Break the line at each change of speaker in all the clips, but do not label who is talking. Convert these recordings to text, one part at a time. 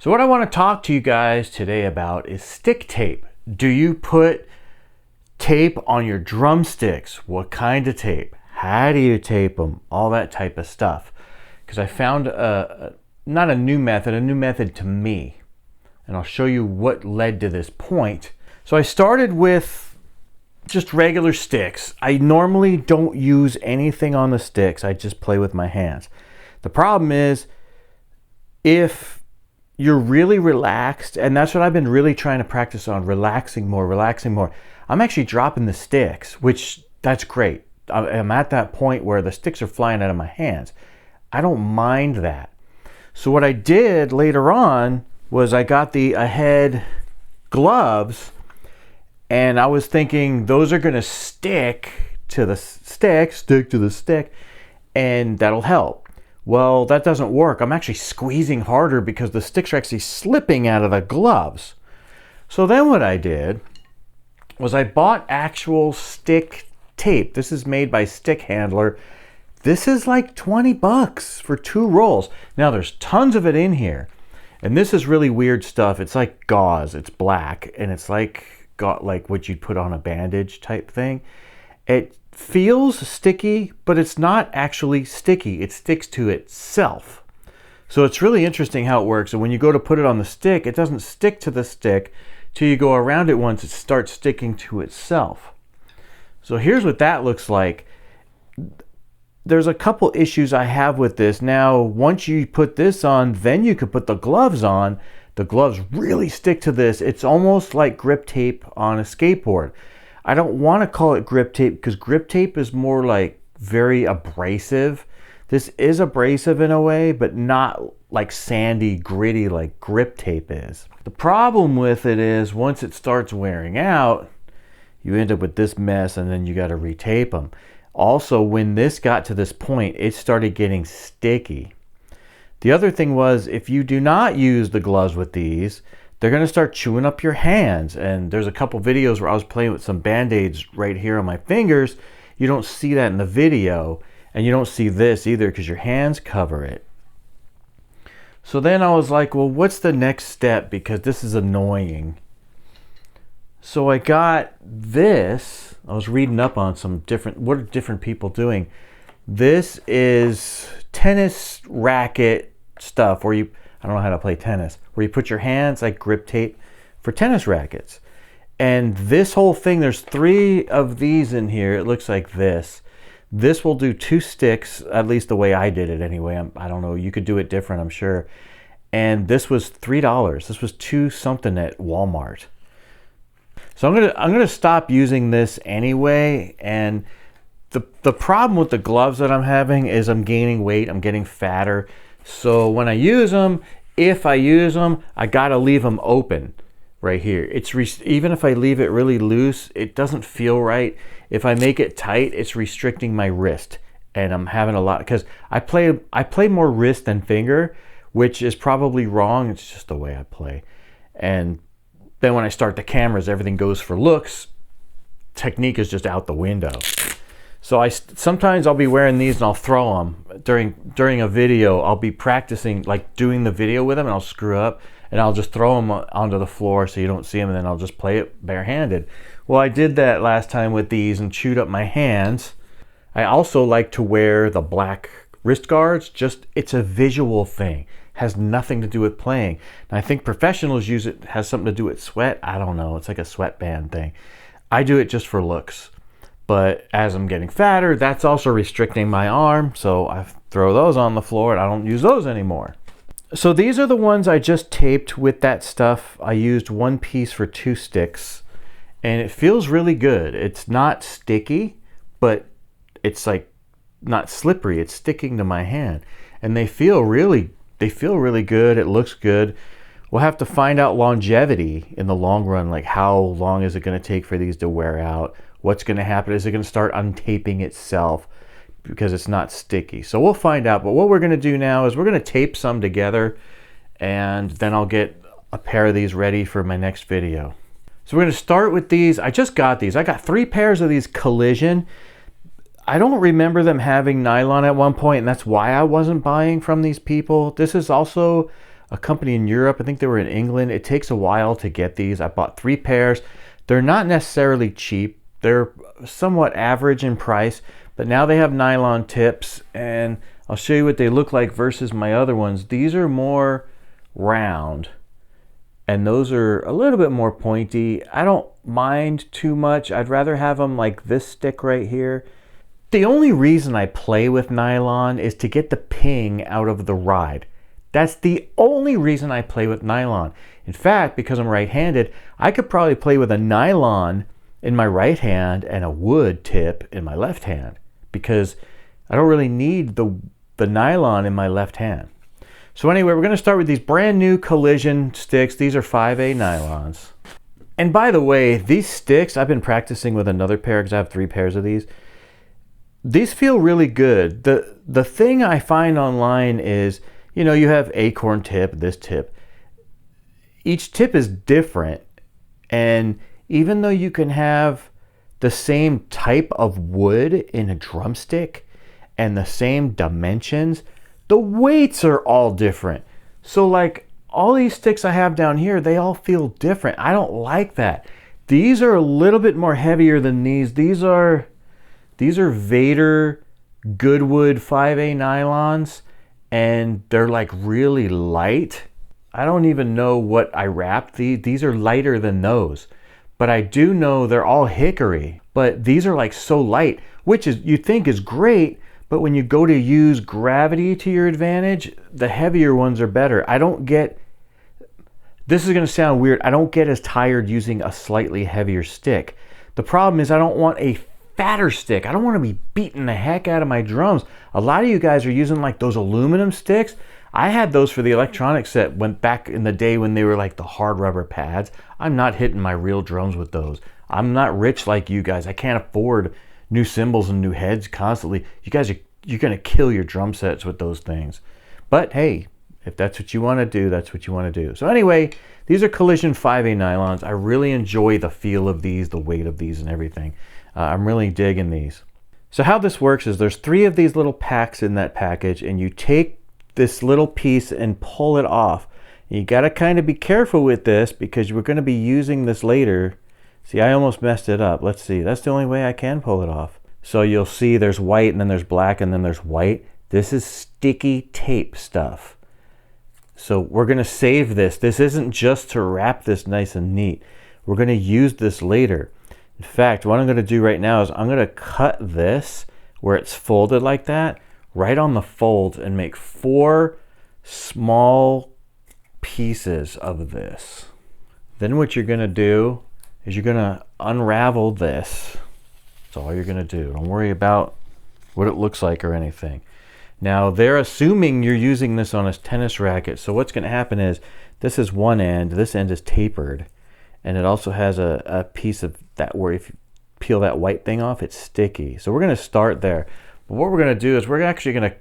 So what I want to talk to you guys today about is stick tape. Do you put tape on your drumsticks? What kind of tape? How do you tape them? All that type of stuff. Because I found not a new method to me. And I'll show you what led to this point. So I started with just regular sticks. I normally don't use anything on the sticks. I just play with my hands. The problem is if you're really relaxed, and that's what I've been really trying to practice on, relaxing more. I'm actually dropping the sticks, which that's great. I'm at that point where the sticks are flying out of my hands. I don't mind that. So what I did later on was I got the Ahead gloves, and I was thinking those are gonna stick to the stick, and that'll help. Well, that doesn't work. I'm actually squeezing harder because the sticks are actually slipping out of the gloves. So then what I did was I bought actual stick tape. This is made by Stick Handler. This is like 20 bucks for 2 rolls. Now there's tons of it in here. And this is really weird stuff. It's like gauze. It's black and it's like what you'd put on a bandage type thing. It feels sticky, but it's not actually sticky. It sticks to itself. So it's really interesting how it works. And when you go to put it on the stick, it doesn't stick to the stick till you go around it once. It starts sticking to itself. So here's what that looks like. There's a couple issues I have with this. Now, once you put this on, then you could put the gloves on. The gloves really stick to this. It's almost like grip tape on a skateboard. I don't want to call it grip tape because grip tape is more like very abrasive. This is abrasive in a way, but not like sandy, gritty like grip tape is. The problem with it is once it starts wearing out, you end up with this mess and then you got to retape them. Also, when this got to this point, it started getting sticky. The other thing was if you do not use the gloves with these, they're going to start chewing up your hands. And there's a couple videos where I was playing with some band-aids right here on my fingers. You don't see that in the video. And you don't see this either because your hands cover it. So then I was like, well, what's the next step? Because this is annoying. So I got this. I was reading up on what are different people doing. This is tennis racket stuff where I don't know how to play tennis, where you put your hands like grip tape for tennis rackets. And this whole thing, there's 3 of these in here. It looks like this. This will do 2 sticks, at least the way I did it anyway. I don't know, you could do it different, I'm sure. And this was $3. This was $2 something at Walmart. So I'm gonna stop using this anyway. And the problem with the gloves that I'm having is I'm gaining weight, I'm getting fatter. So when I use them, if I use them, I gotta leave them open right here. Even if I leave it really loose, it doesn't feel right. If I make it tight, it's restricting my wrist, and I'm having a lot because I play more wrist than finger, which is probably wrong. It's just the way I play. And then when I start the cameras, everything goes for looks. Technique is just out the window. So sometimes I'll be wearing these and I'll throw them during a video. I'll be practicing like doing the video with them and I'll screw up and I'll just throw them onto the floor so you don't see them, and then I'll just play it barehanded. Well, I did that last time with these and chewed up my hands. I also like to wear the black wrist guards. It's a visual thing. Has nothing to do with playing. And I think professionals use it, has something to do with sweat. I don't know. It's like a sweatband thing. I do it just for looks. But as I'm getting fatter, that's also restricting my arm. So I throw those on the floor and I don't use those anymore. So these are the ones I just taped with that stuff. I used 1 piece for 2 sticks. And it feels really good. It's not sticky, but it's like not slippery. It's sticking to my hand. And they feel really good. It looks good. We'll have to find out longevity in the long run, like how long is it going to take for these to wear out? What's going to happen? Is it going to start untaping itself because it's not sticky? So we'll find out. But what we're going to do now is we're going to tape some together, and then I'll get a pair of these ready for my next video. So we're going to start with these. I just got these. I got 3 pairs of these Collision. I don't remember them having nylon at one point, and that's why I wasn't buying from these people. This is also a company in Europe. I think they were in England. It takes a while to get these. I bought 3 pairs. They're not necessarily cheap. They're somewhat average in price, but now they have nylon tips, and I'll show you what they look like versus my other ones. These are more round, and those are a little bit more pointy. I don't mind too much. I'd rather have them like this stick right here. The only reason I play with nylon is to get the ping out of the ride. That's the only reason I play with nylon. In fact, because I'm right-handed, I could probably play with a nylon in my right hand and a wood tip in my left hand, because I don't really need the nylon in my left hand. So anyway, we're going to start with these brand new Collision sticks. These are 5A nylons. And by the way, these sticks, I've been practicing with another pair because I have 3 pairs of these. These feel really good. The thing I find online is, you know, you have acorn tip, this tip. Each tip is different, and even though you can have the same type of wood in a drumstick and the same dimensions, the weights are all different. So like all these sticks I have down here, they all feel different. I don't like that. These are a little bit more heavier than these. These are Vader Goodwood 5A nylons, and they're like really light. I don't even know what I wrapped these. These are lighter than those, but I do know they're all hickory. But these are like so light, which is you think is great, but when you go to use gravity to your advantage, the heavier ones are better. I don't get, this is going to sound weird, I don't get as tired using a slightly heavier stick. The problem is I don't want a fatter stick. I don't want to be beating the heck out of my drums. A lot of you guys are using like those aluminum sticks. I had those for the electronic set went back in the day when they were like the hard rubber pads. I'm not hitting my real drums with those. I'm not rich like you guys. I can't afford new cymbals and new heads constantly. You guys you're going to kill your drum sets with those things. But hey, if that's what you want to do, that's what you want to do. So anyway, these are Collision 5A nylons. I really enjoy the feel of these, the weight of these and everything. I'm really digging these. So how this works is there's 3 of these little packs in that package, and you take this little piece and pull it off. You got to kind of be careful with this because we're going to be using this later. See, I almost messed it up. Let's see. That's the only way I can pull it off. So you'll see there's white and then there's black and then there's white. This is sticky tape stuff. So we're going to save this. This isn't just to wrap this nice and neat. We're going to use this later. In fact, what I'm going to do right now is I'm going to cut this where it's folded like that right on the folds and make 4 small pieces of this. Then what you're going to do is you're going to unravel this. That's all you're going to do. Don't worry about what it looks like or anything. Now they're assuming you're using this on a tennis racket. So what's going to happen is this is one end, this end is tapered, and it also has a piece of that where if you peel that white thing off, it's sticky. So we're going to start there. But what we're going to do is we're actually going to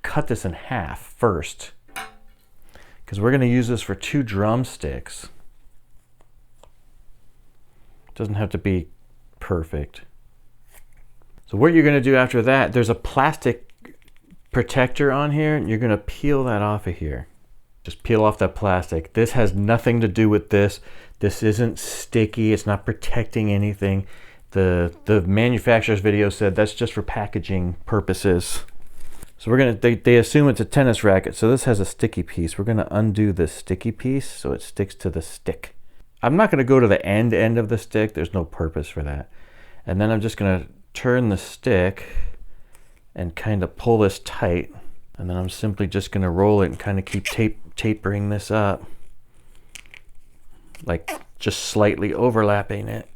cut this in half first, because we're going to use this for 2 drumsticks. It doesn't have to be perfect. So what you're going to do after that, there's a plastic protector on here, and you're going to peel that off of here. Just peel off that plastic. This has nothing to do with this. This isn't sticky. It's not protecting anything. The manufacturer's video said that's just for packaging purposes. So we're going to, they assume it's a tennis racket. So this has a sticky piece. We're going to undo this sticky piece so it sticks to the stick. I'm not going to go to the end of the stick. There's no purpose for that. And then I'm just going to turn the stick and kind of pull this tight. And then I'm simply just going to roll it and kind of keep tapering this up. Like just slightly overlapping it.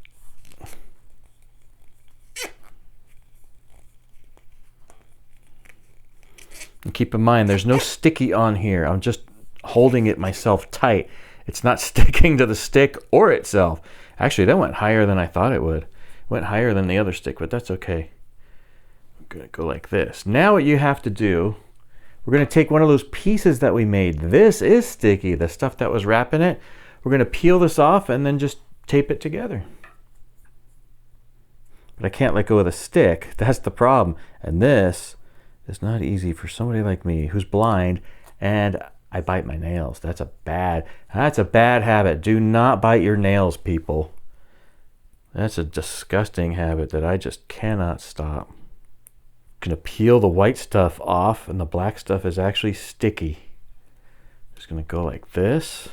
And keep in mind, there's no sticky on here. I'm just holding it myself tight. It's not sticking to the stick or itself. Actually, that went higher than I thought it would. It went higher than the other stick, but that's okay. I'm going to go like this. Now what you have to do, we're going to take one of those pieces that we made. This is sticky, the stuff that was wrapping it. We're going to peel this off and then just tape it together. But I can't let go of the stick. That's the problem. And this is not easy for somebody like me who's blind, and I bite my nails. That's a bad habit. Do not bite your nails, people. That's a disgusting habit that I just cannot stop. I'm gonna peel the white stuff off, and the black stuff is actually sticky. Just gonna go like this.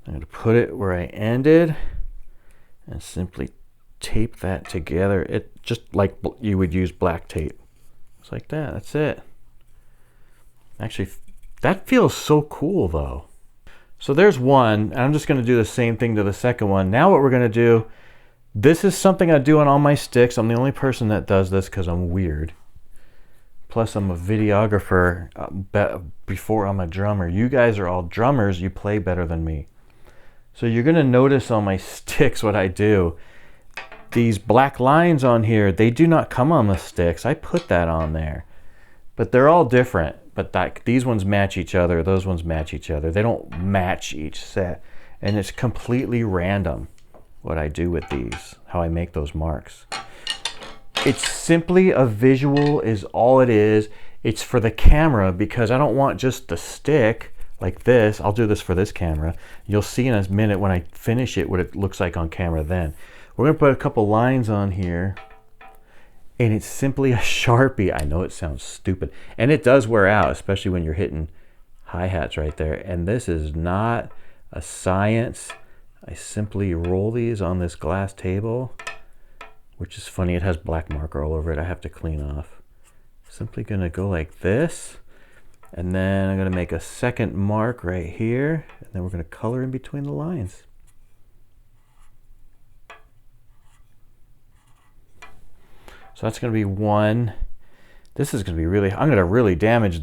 I'm gonna put it where I ended and simply tape that together. It just like you would use black tape. It's like that. That's it. Actually, that feels so cool though. So there's one, and I'm just gonna do the same thing to the second one. Now what we're gonna do, this is something I do on all my sticks. I'm the only person that does this because I'm weird. Plus I'm a videographer before I'm a drummer. You guys are all drummers, you play better than me. So you're gonna notice on my sticks what I do. These black lines on here, they do not come on the sticks. I put that on there. But they're all different. But these ones match each other, those ones match each other. They don't match each set. And it's completely random what I do with these, how I make those marks. It's simply a visual is all it is. It's for the camera because I don't want just the stick like this. I'll do this for this camera. You'll see in a minute when I finish it what it looks like on camera then. We're gonna put a couple lines on here, and it's simply a Sharpie. I know it sounds stupid, and it does wear out, especially when you're hitting hi-hats right there. And this is not a science. I simply roll these on this glass table, which is funny, it has black marker all over it. I have to clean off. Simply gonna go like this, and then I'm gonna make a second mark right here, and then we're gonna color in between the lines. So that's gonna be one. This is gonna be really, I'm gonna really damage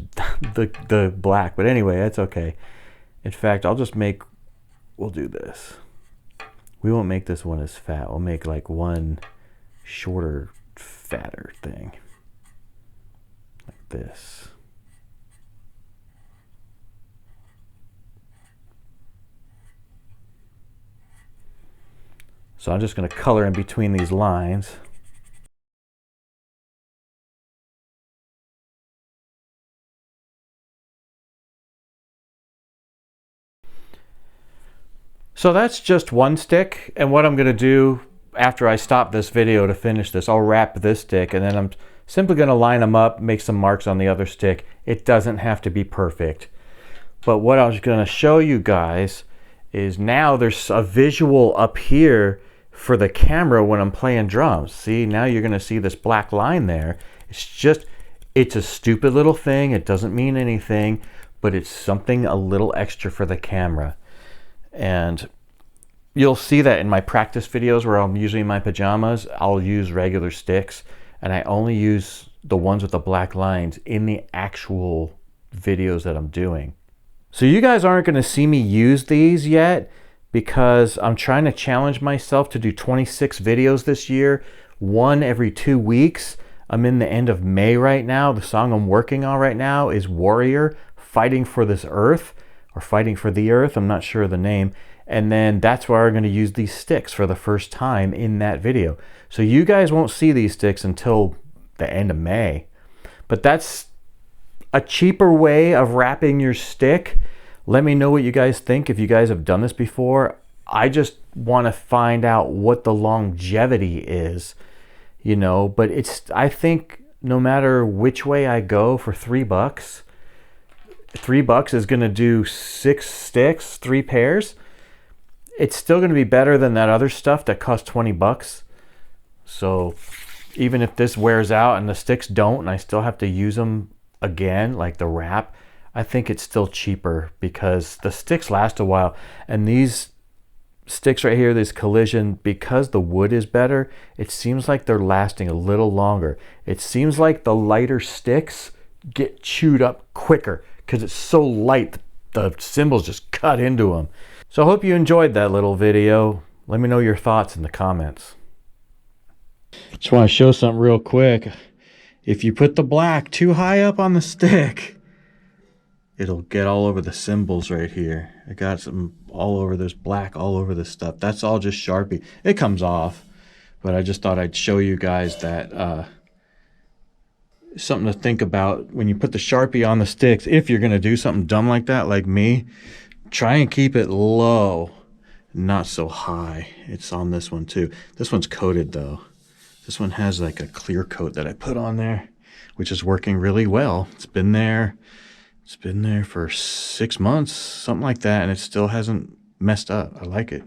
the black, but anyway, that's okay. In fact, I'll just make, we'll do this. We won't make this one as fat. We'll make like one shorter, fatter thing. Like this. So I'm just gonna color in between these lines. So that's just one stick, and what I'm gonna do after I stop this video to finish this, I'll wrap this stick, and then I'm simply gonna line them up, make some marks on the other stick. It doesn't have to be perfect. But what I was gonna show you guys is now there's a visual up here for the camera when I'm playing drums. See, now you're gonna see this black line there. It's a stupid little thing. It doesn't mean anything, but it's something a little extra for the camera. And you'll see that in my practice videos where I'm usually in my pajamas, I'll use regular sticks, and I only use the ones with the black lines in the actual videos that I'm doing. So you guys aren't gonna see me use these yet because I'm trying to challenge myself to do 26 videos this year, one every 2 weeks. I'm in the end of May right now. The song I'm working on right now is Warrior, Fighting for This Earth, or Fighting for the Earth, I'm not sure of the name. And then that's where I'm gonna use these sticks for the first time in that video. So you guys won't see these sticks until the end of May. But that's a cheaper way of wrapping your stick. Let me know what you guys think if you guys have done this before. I just wanna find out what the longevity is, you know, but I think no matter which way I go for $3, $3 is gonna do 6 sticks, 3 pairs. It's still gonna be better than that other stuff that costs $20. So even if this wears out and the sticks don't, and I still have to use them again, like the wrap, I think it's still cheaper because the sticks last a while. And these sticks right here, this Collision, because the wood is better, it seems like they're lasting a little longer. It seems like the lighter sticks get chewed up quicker because it's so light, the cymbals just cut into them. So I hope you enjoyed that little video. Let me know your thoughts in the comments. Just want to show something real quick. If you put the black too high up on the stick, it'll get all over the cymbals right here. I got some all over this black, all over this stuff. That's all just Sharpie. It comes off, but I just thought I'd show you guys that something to think about when you put the Sharpie on the sticks. If you're going to do something dumb like that, like me, try and keep it low, not so high. It's on this one too. This one's coated though. This one has like a clear coat that I put on there, which is working really well. It's been there for 6 months, something like that, and it still hasn't messed up. I like it.